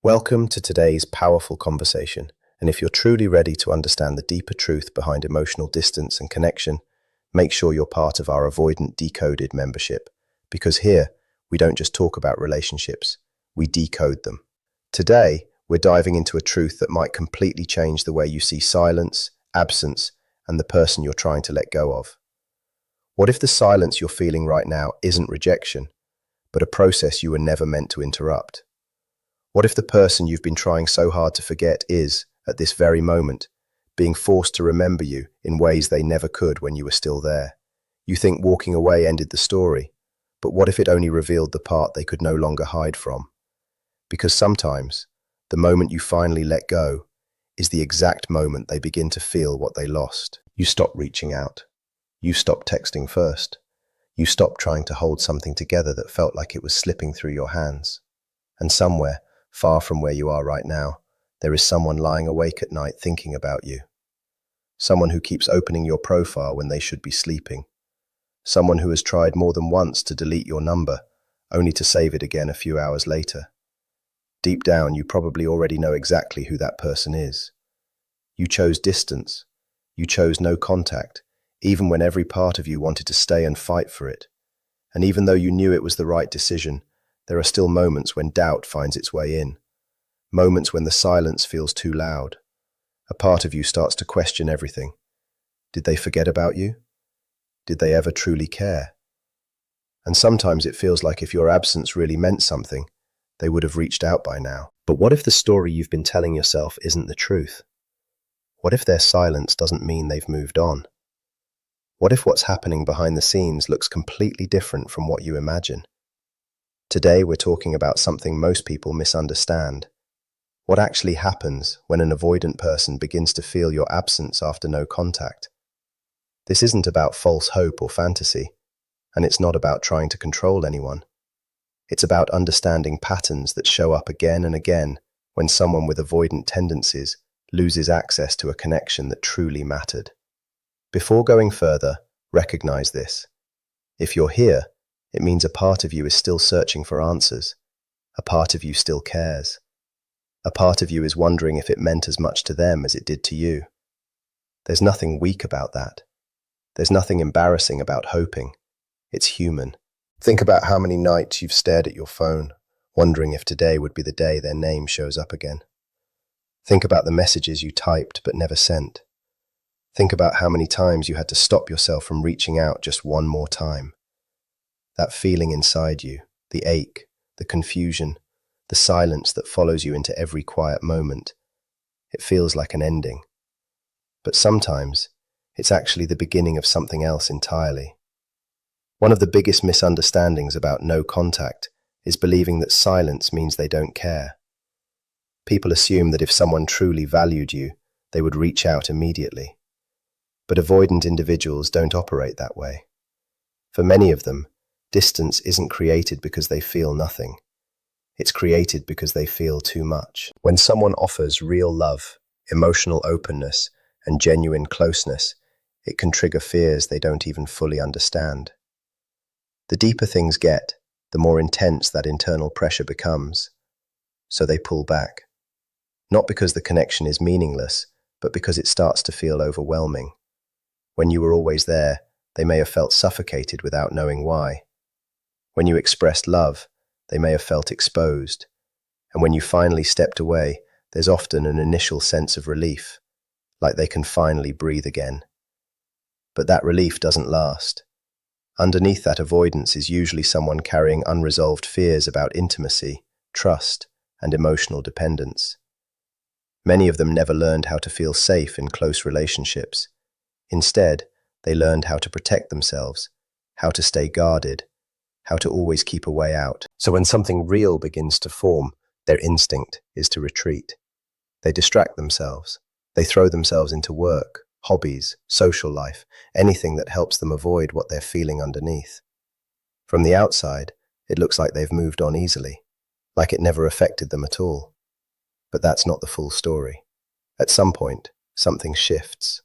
Welcome to today's powerful conversation. And if you're truly ready to understand the deeper truth behind emotional distance and connection, make sure you're part of our Avoidant Decoded membership. Because here, we don't just talk about relationships, we decode them. Today, we're diving into a truth that might completely change the way you see silence, absence, and the person you're trying to let go of. What if the silence you're feeling right now isn't rejection, but a process you were never meant to interrupt? What if the person you've been trying so hard to forget is, at this very moment, being forced to remember you in ways they never could when you were still there? You think walking away ended the story, but what if it only revealed the part they could no longer hide from? Because sometimes, the moment you finally let go is the exact moment they begin to feel what they lost. You stop reaching out. You stop texting first. You stop trying to hold something together that felt like it was slipping through your hands. And somewhere, far from where you are right now, there is someone lying awake at night thinking about you. Someone who keeps opening your profile when they should be sleeping. Someone who has tried more than once to delete your number, only to save it again a few hours later. Deep down, you probably already know exactly who that person is. You chose distance. You chose no contact, even when every part of you wanted to stay and fight for it. And even though you knew it was the right decision, there are still moments when doubt finds its way in. Moments when the silence feels too loud. A part of you starts to question everything. Did they forget about you? Did they ever truly care? And sometimes it feels like if your absence really meant something, they would have reached out by now. But what if the story you've been telling yourself isn't the truth? What if their silence doesn't mean they've moved on? What if what's happening behind the scenes looks completely different from what you imagine? Today we're talking about something most people misunderstand. What actually happens when an avoidant person begins to feel your absence after no contact? This isn't about false hope or fantasy, and it's not about trying to control anyone. It's about understanding patterns that show up again and again when someone with avoidant tendencies loses access to a connection that truly mattered. Before going further, recognize this. If you're here, it means a part of you is still searching for answers. A part of you still cares. A part of you is wondering if it meant as much to them as it did to you. There's nothing weak about that. There's nothing embarrassing about hoping. It's human. Think about how many nights you've stared at your phone, wondering if today would be the day their name shows up again. Think about the messages you typed but never sent. Think about how many times you had to stop yourself from reaching out just one more time. That feeling inside you, the ache, the confusion, the silence that follows you into every quiet moment. It feels like an ending. But sometimes, it's actually the beginning of something else entirely. One of the biggest misunderstandings about no contact is believing that silence means they don't care. People assume that if someone truly valued you, they would reach out immediately. But avoidant individuals don't operate that way. For many of them, distance isn't created because they feel nothing. It's created because they feel too much. When someone offers real love, emotional openness, and genuine closeness, it can trigger fears they don't even fully understand. The deeper things get, the more intense that internal pressure becomes. So they pull back. Not because the connection is meaningless, but because it starts to feel overwhelming. When you were always there, they may have felt suffocated without knowing why. When you expressed love, they may have felt exposed. And when you finally stepped away, there's often an initial sense of relief, like they can finally breathe again. But that relief doesn't last. Underneath that avoidance is usually someone carrying unresolved fears about intimacy, trust, and emotional dependence. Many of them never learned how to feel safe in close relationships. Instead, they learned how to protect themselves, how to stay guarded, how to always keep a way out. So when something real begins to form, their instinct is to retreat. They distract themselves. They throw themselves into work, hobbies, social life, anything that helps them avoid what they're feeling underneath. From the outside, it looks like they've moved on easily, like it never affected them at all. But that's not the full story. At some point, something shifts.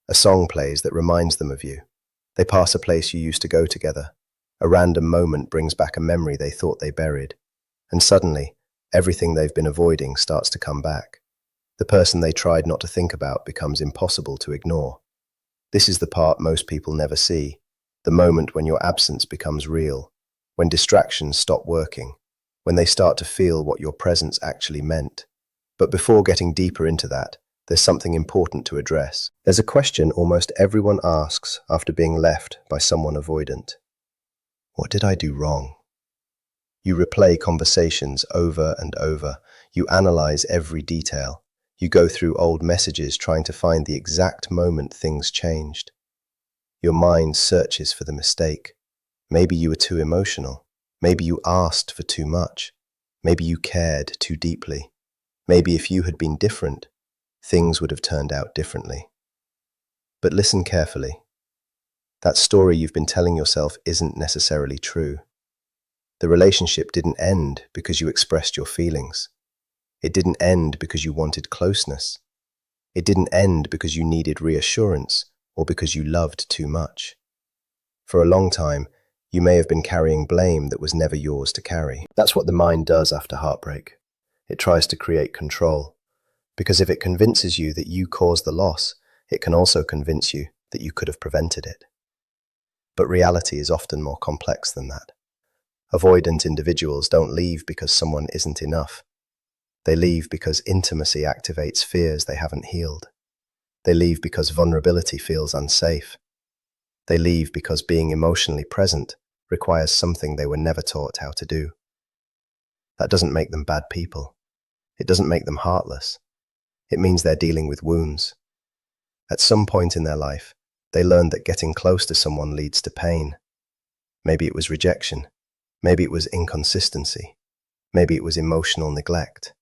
A song plays that reminds them of you. They pass a place you used to go together. A random moment brings back a memory they thought they buried. And suddenly, Everything they've been avoiding starts to come back. The person they tried not to think about becomes impossible to ignore. This is the part most people never see, the moment when your absence becomes real, when distractions stop working, when they start to feel what your presence actually meant. But before getting deeper into that, there's something important to address. There's a question almost everyone asks after being left by someone avoidant. What did I do wrong? You replay conversations over and over. You analyze every detail. You go through old messages trying to find the exact moment things changed. Your mind searches for the mistake. Maybe you were too emotional. Maybe you asked for too much. Maybe you cared too deeply. Maybe if you had been different, things would have turned out differently. But listen carefully. That story you've been telling yourself isn't necessarily true. The relationship didn't end because you expressed your feelings. It didn't end because you wanted closeness. It didn't end because you needed reassurance or because you loved too much. For a long time, you may have been carrying blame that was never yours to carry. That's what the mind does after heartbreak. It tries to create control. Because if it convinces you that you caused the loss, it can also convince you that you could have prevented it. But reality is often more complex than that. Avoidant individuals don't leave because someone isn't enough. They leave because intimacy activates fears they haven't healed. They leave because vulnerability feels unsafe. They leave because being emotionally present requires something they were never taught how to do. That doesn't make them bad people. It doesn't make them heartless. It means they're dealing with wounds. At some point in their life, they learned that getting close to someone leads to pain. Maybe it was rejection. Maybe it was inconsistency. Maybe it was emotional neglect.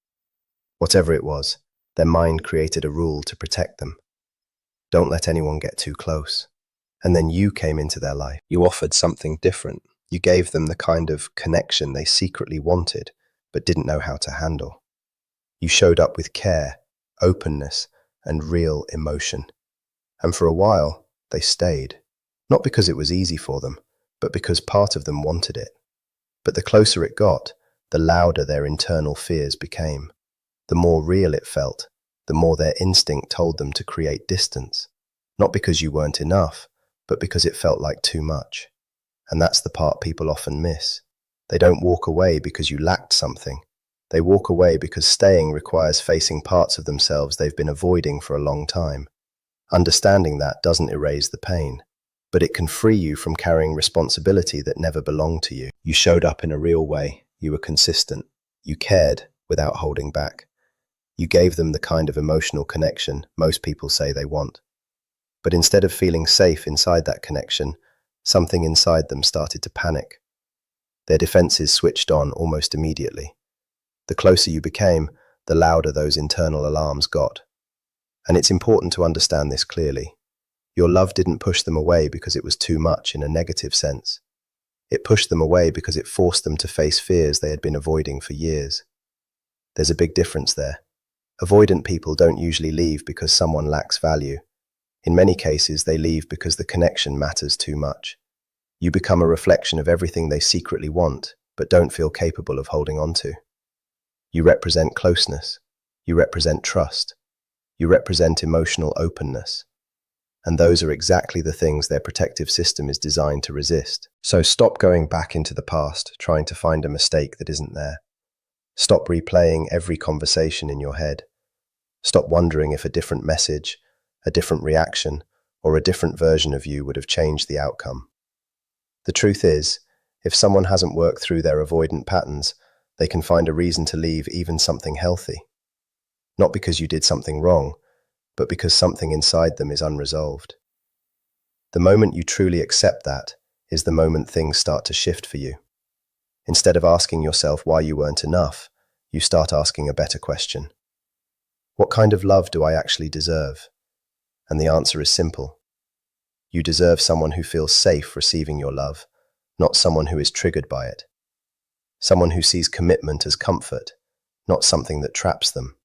Whatever it was, their mind created a rule to protect them. Don't let anyone get too close. And then you came into their life. You offered something different. You gave them the kind of connection they secretly wanted, but didn't know how to handle. You showed up with care, openness, and real emotion. And for a while, they stayed. Not because it was easy for them, but because part of them wanted it. But the closer it got, the louder their internal fears became. The more real it felt, the more their instinct told them to create distance. Not because you weren't enough, but because it felt like too much. And that's the part people often miss. They don't walk away because you lacked something. They walk away because staying requires facing parts of themselves they've been avoiding for a long time. Understanding that doesn't erase the pain, but it can free you from carrying responsibility that never belonged to you. You showed up in a real way. You were consistent. You cared without holding back. You gave them the kind of emotional connection most people say they want. But instead of feeling safe inside that connection, something inside them started to panic. Their defenses switched on almost immediately. The closer you became, the louder those internal alarms got. And it's important to understand this clearly. Your love didn't push them away because it was too much in a negative sense. It pushed them away because it forced them to face fears they had been avoiding for years. There's a big difference there. Avoidant people don't usually leave because someone lacks value. In many cases, they leave because the connection matters too much. You become a reflection of everything they secretly want, but don't feel capable of holding on to. You represent closeness. You represent trust. You represent emotional openness. And those are exactly the things their protective system is designed to resist. So stop going back into the past, trying to find a mistake that isn't there. Stop replaying every conversation in your head. Stop wondering if a different message, a different reaction, or a different version of you would have changed the outcome. The truth is, if someone hasn't worked through their avoidant patterns, they can find a reason to leave even something healthy. Not because you did something wrong, but because something inside them is unresolved. The moment you truly accept that is the moment things start to shift for you. Instead of asking yourself why you weren't enough, you start asking a better question. What kind of love do I actually deserve? And the answer is simple. You deserve someone who feels safe receiving your love, not someone who is triggered by it. Someone who sees commitment as comfort, not something that traps them.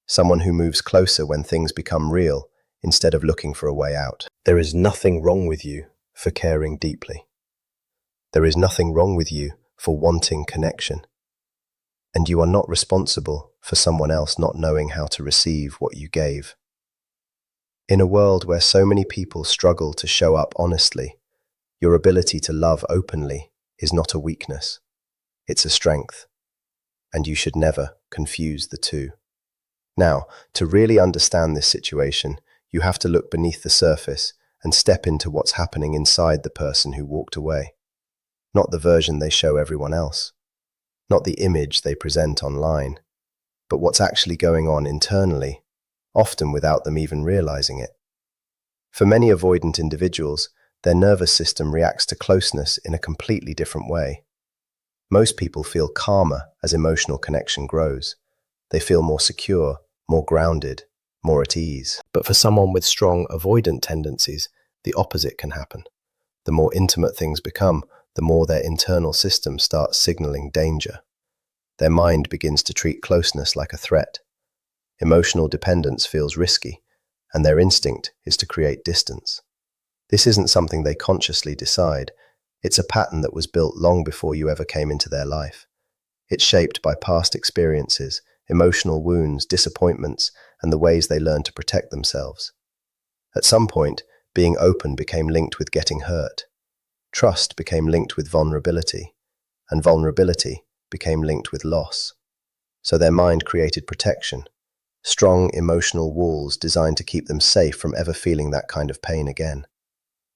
Someone who moves closer when things become real, instead of looking for a way out. There is nothing wrong with you for caring deeply. There is nothing wrong with you for wanting connection. and you are not responsible for someone else not knowing how to receive what you gave. In a world where so many people struggle to show up honestly, your ability to love openly is not a weakness. It's a strength, and you should never confuse the two. Now, to really understand this situation, you have to look beneath the surface and step into what's happening inside the person who walked away. Not the version they show everyone else, not the image they present online, but what's actually going on internally, often without them even realizing it. For many avoidant individuals, their nervous system reacts to closeness in a completely different way. Most people feel calmer as emotional connection grows. They feel more secure, more grounded, more at ease. But for someone with strong avoidant tendencies, the opposite can happen. The more intimate things become, the more their internal system starts signaling danger. Their mind begins to treat closeness like a threat. Emotional dependence feels risky, and their instinct is to create distance. This isn't something they consciously decide. It's a pattern that was built long before you ever came into their life. It's shaped by past experiences, emotional wounds, disappointments, and the ways they learned to protect themselves. At some point, being open became linked with getting hurt. Trust became linked with vulnerability, and vulnerability became linked with loss. So their mind created protection, strong emotional walls designed to keep them safe from ever feeling that kind of pain again.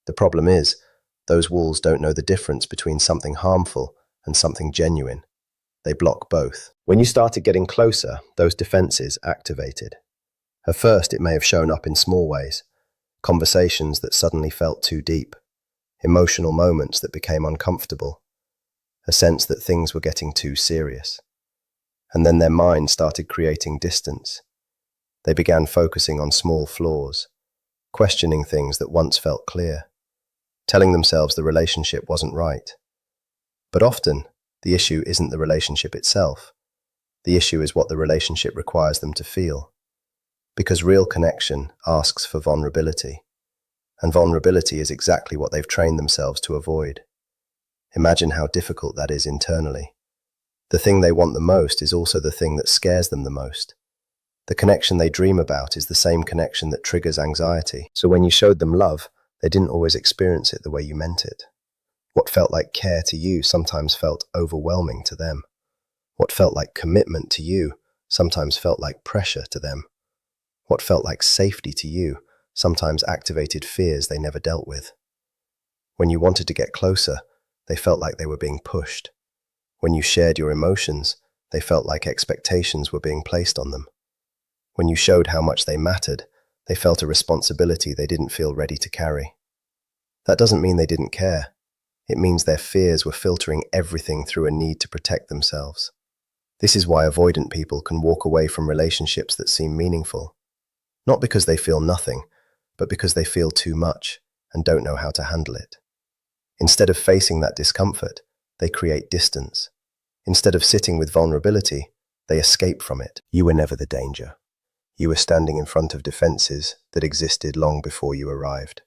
The problem is, those walls don't know the difference between something harmful and something genuine. They block both. When you started getting closer, those defenses activated. At first, it may have shown up in small ways. Conversations that suddenly felt too deep. Emotional moments that became uncomfortable. A sense that things were getting too serious. And then their mind started creating distance. They began focusing on small flaws, questioning things that once felt clear, telling themselves the relationship wasn't right. But often, the issue isn't the relationship itself. The issue is what the relationship requires them to feel. Because real connection asks for vulnerability. And vulnerability is exactly what they've trained themselves to avoid. Imagine how difficult that is internally. The thing they want the most is also the thing that scares them the most. The connection they dream about is the same connection that triggers anxiety. So when you showed them love, they didn't always experience it the way you meant it. What felt like care to you sometimes felt overwhelming to them. What felt like commitment to you sometimes felt like pressure to them. What felt like safety to you sometimes activated fears they never dealt with. When you wanted to get closer, they felt like they were being pushed. When you shared your emotions, they felt like expectations were being placed on them. When you showed how much they mattered, they felt a responsibility they didn't feel ready to carry. That doesn't mean they didn't care. It means their fears were filtering everything through a need to protect themselves. This is why avoidant people can walk away from relationships that seem meaningful. Not because they feel nothing, but because they feel too much and don't know how to handle it. Instead of facing that discomfort, they create distance. Instead of sitting with vulnerability, they escape from it. You were never the danger. You were standing in front of defenses that existed long before you arrived.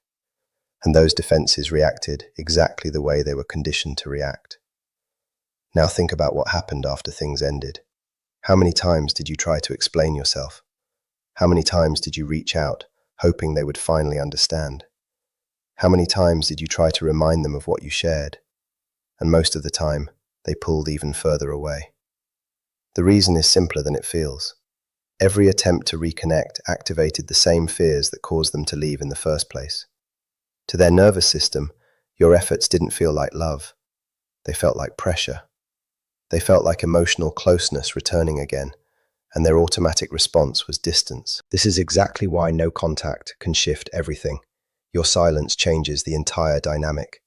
And those defenses reacted exactly the way they were conditioned to react. Now think about what happened after things ended. How many times did you try to explain yourself? How many times did you reach out, hoping they would finally understand? How many times did you try to remind them of what you shared? And most of the time, they pulled even further away. The reason is simpler than it feels. Every attempt to reconnect activated the same fears that caused them to leave in the first place. To their nervous system, your efforts didn't feel like love. They felt like pressure. They felt like emotional closeness returning again, and their automatic response was distance. This is exactly why no contact can shift everything. Your silence changes the entire dynamic.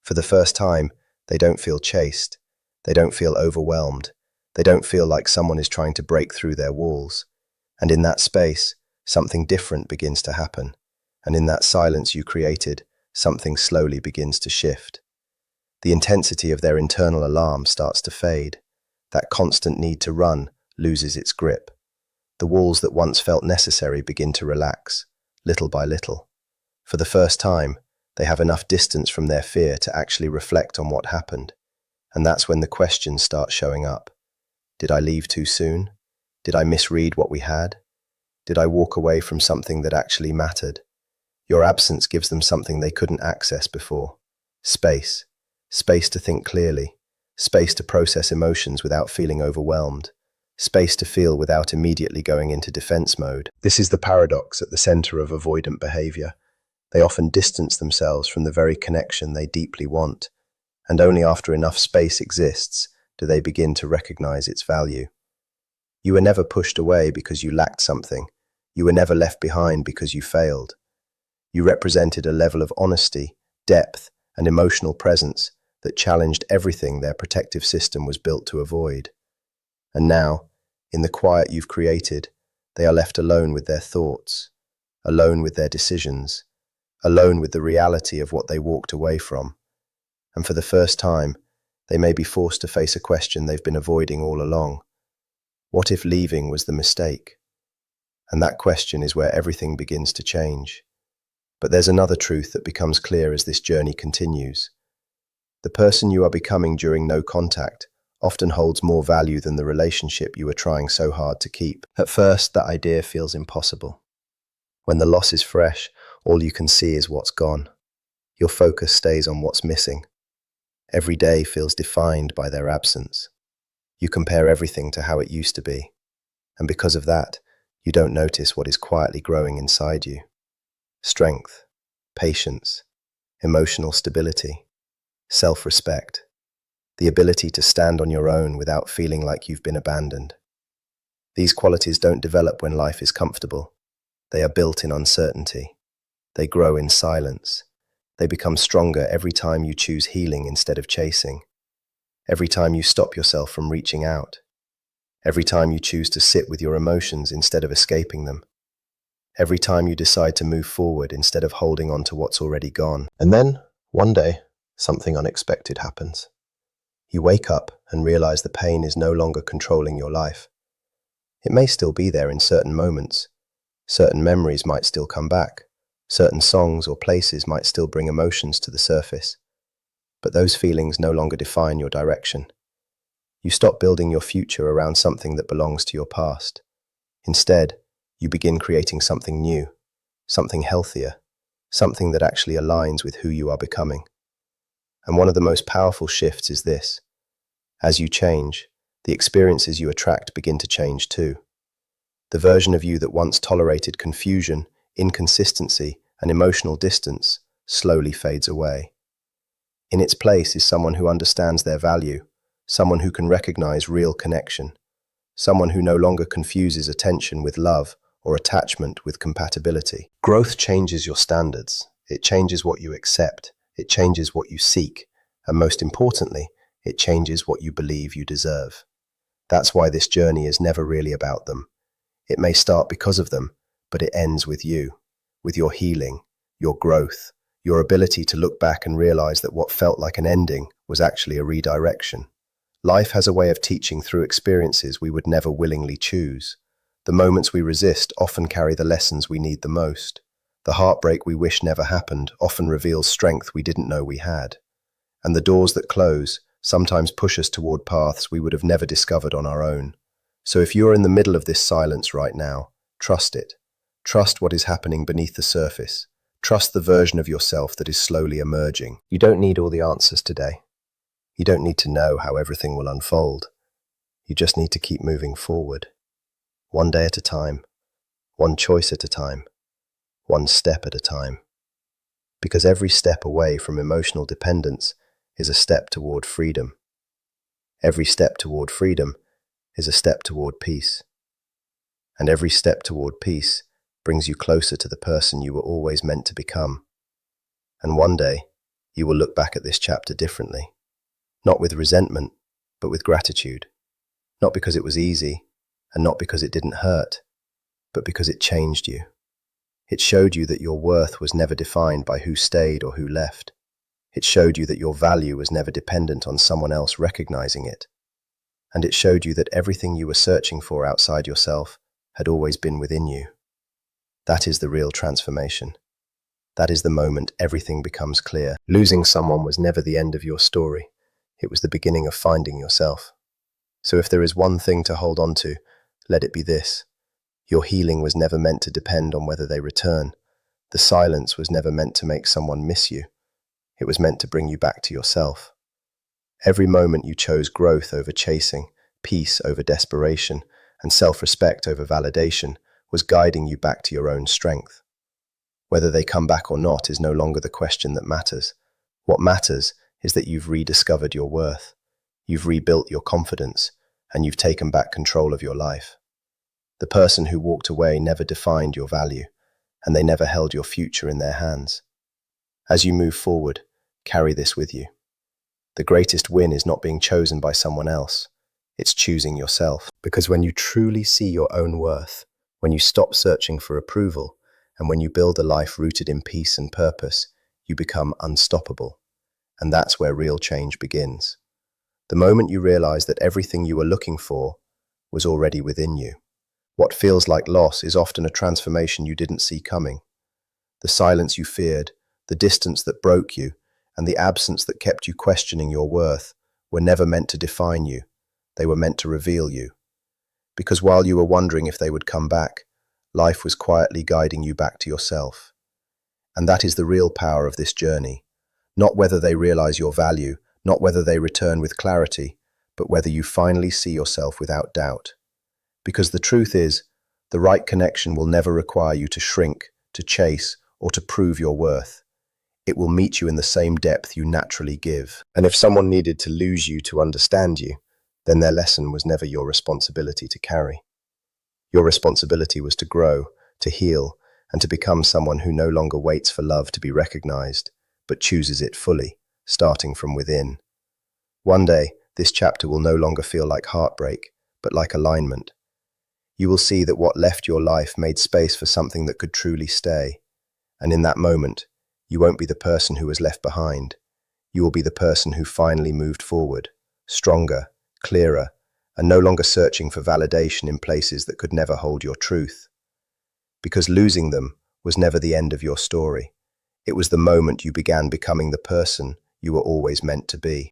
For the first time, they don't feel chased. They don't feel overwhelmed. They don't feel like someone is trying to break through their walls. And in that space, something different begins to happen. And in that silence you created, something slowly begins to shift. The intensity of their internal alarm starts to fade. That constant need to run loses its grip. The walls that once felt necessary begin to relax, little by little. For the first time, they have enough distance from their fear to actually reflect on what happened. And that's when the questions start showing up. Did I leave too soon? Did I misread what we had? Did I walk away from something that actually mattered? Your absence gives them something they couldn't access before. Space. Space to think clearly. Space to process emotions without feeling overwhelmed. Space to feel without immediately going into defense mode. This is the paradox at the center of avoidant behavior. They often distance themselves from the very connection they deeply want, and only after enough space exists do they begin to recognize its value. You were never pushed away because you lacked something. You were never left behind because you failed. You represented a level of honesty, depth, and emotional presence that challenged everything their protective system was built to avoid. And now, in the quiet you've created, they are left alone with their thoughts, alone with their decisions, alone with the reality of what they walked away from. And for the first time, they may be forced to face a question they've been avoiding all along. What if leaving was the mistake? And that question is where everything begins to change. But there's another truth that becomes clear as this journey continues. The person you are becoming during no contact often holds more value than the relationship you are trying so hard to keep. At first, that idea feels impossible. When the loss is fresh, all you can see is what's gone. Your focus stays on what's missing. Every day feels defined by their absence. You compare everything to how it used to be. And because of that, you don't notice what is quietly growing inside you. Strength, patience, emotional stability, self-respect, the ability to stand on your own without feeling like you've been abandoned. These qualities don't develop when life is comfortable. They are built in uncertainty. They grow in silence. They become stronger every time you choose healing instead of chasing. Every time you stop yourself from reaching out. Every time you choose to sit with your emotions instead of escaping them. Every time you decide to move forward instead of holding on to what's already gone. And then, one day, something unexpected happens. You wake up and realize the pain is no longer controlling your life. It may still be there in certain moments. Certain memories might still come back. Certain songs or places might still bring emotions to the surface. But those feelings no longer define your direction. You stop building your future around something that belongs to your past. Instead, you begin creating something new, something healthier, something that actually aligns with who you are becoming. And one of the most powerful shifts is this. As you change, the experiences you attract begin to change too. The version of you that once tolerated confusion, inconsistency, and emotional distance slowly fades away. In its place is someone who understands their value, someone who can recognize real connection, someone who no longer confuses attention with love or attachment with compatibility. Growth changes your standards. It changes what you accept. It changes what you seek. And most importantly, it changes what you believe you deserve. That's why this journey is never really about them. It may start because of them, but it ends with you, with your healing, your growth, your ability to look back and realize that what felt like an ending was actually a redirection. Life has a way of teaching through experiences we would never willingly choose. The moments we resist often carry the lessons we need the most. The heartbreak we wish never happened often reveals strength we didn't know we had. And the doors that close sometimes push us toward paths we would have never discovered on our own. So if you're in the middle of this silence right now, trust it. Trust what is happening beneath the surface. Trust the version of yourself that is slowly emerging. You don't need all the answers today. You don't need to know how everything will unfold. You just need to keep moving forward. One day at a time, one choice at a time, one step at a time. Because every step away from emotional dependence is a step toward freedom. Every step toward freedom is a step toward peace. And every step toward peace brings you closer to the person you were always meant to become. And one day, you will look back at this chapter differently. Not with resentment, but with gratitude. Not because it was easy, and not because it didn't hurt, but because it changed you. It showed you that your worth was never defined by who stayed or who left. It showed you that your value was never dependent on someone else recognizing it. And it showed you that everything you were searching for outside yourself had always been within you. That is the real transformation. That is the moment everything becomes clear. Losing someone was never the end of your story. It was the beginning of finding yourself. So if there is one thing to hold on to, let it be this. Your healing was never meant to depend on whether they return. The silence was never meant to make someone miss you. It was meant to bring you back to yourself. Every moment you chose growth over chasing, peace over desperation, and self-respect over validation was guiding you back to your own strength. Whether they come back or not is no longer the question that matters. What matters is that you've rediscovered your worth, you've rebuilt your confidence, and you've taken back control of your life. The person who walked away never defined your value, and they never held your future in their hands. As you move forward, carry this with you. The greatest win is not being chosen by someone else. It's choosing yourself. Because when you truly see your own worth, when you stop searching for approval, and when you build a life rooted in peace and purpose, you become unstoppable. And that's where real change begins. The moment you realize that everything you were looking for was already within you. What feels like loss is often a transformation you didn't see coming. The silence you feared, the distance that broke you, and the absence that kept you questioning your worth were never meant to define you. They were meant to reveal you. Because while you were wondering if they would come back, life was quietly guiding you back to yourself. And that is the real power of this journey. Not whether they realize your value, not whether they return with clarity, but whether you finally see yourself without doubt. Because the truth is, the right connection will never require you to shrink, to chase, or to prove your worth. It will meet you in the same depth you naturally give. And if someone needed to lose you to understand you, then their lesson was never your responsibility to carry. Your responsibility was to grow, to heal, and to become someone who no longer waits for love to be recognized, but chooses it fully, starting from within. One day, this chapter will no longer feel like heartbreak, but like alignment. You will see that what left your life made space for something that could truly stay. And in that moment, you won't be the person who was left behind. You will be the person who finally moved forward, stronger, clearer, and no longer searching for validation in places that could never hold your truth. Because losing them was never the end of your story. It was the moment you began becoming the person you were always meant to be.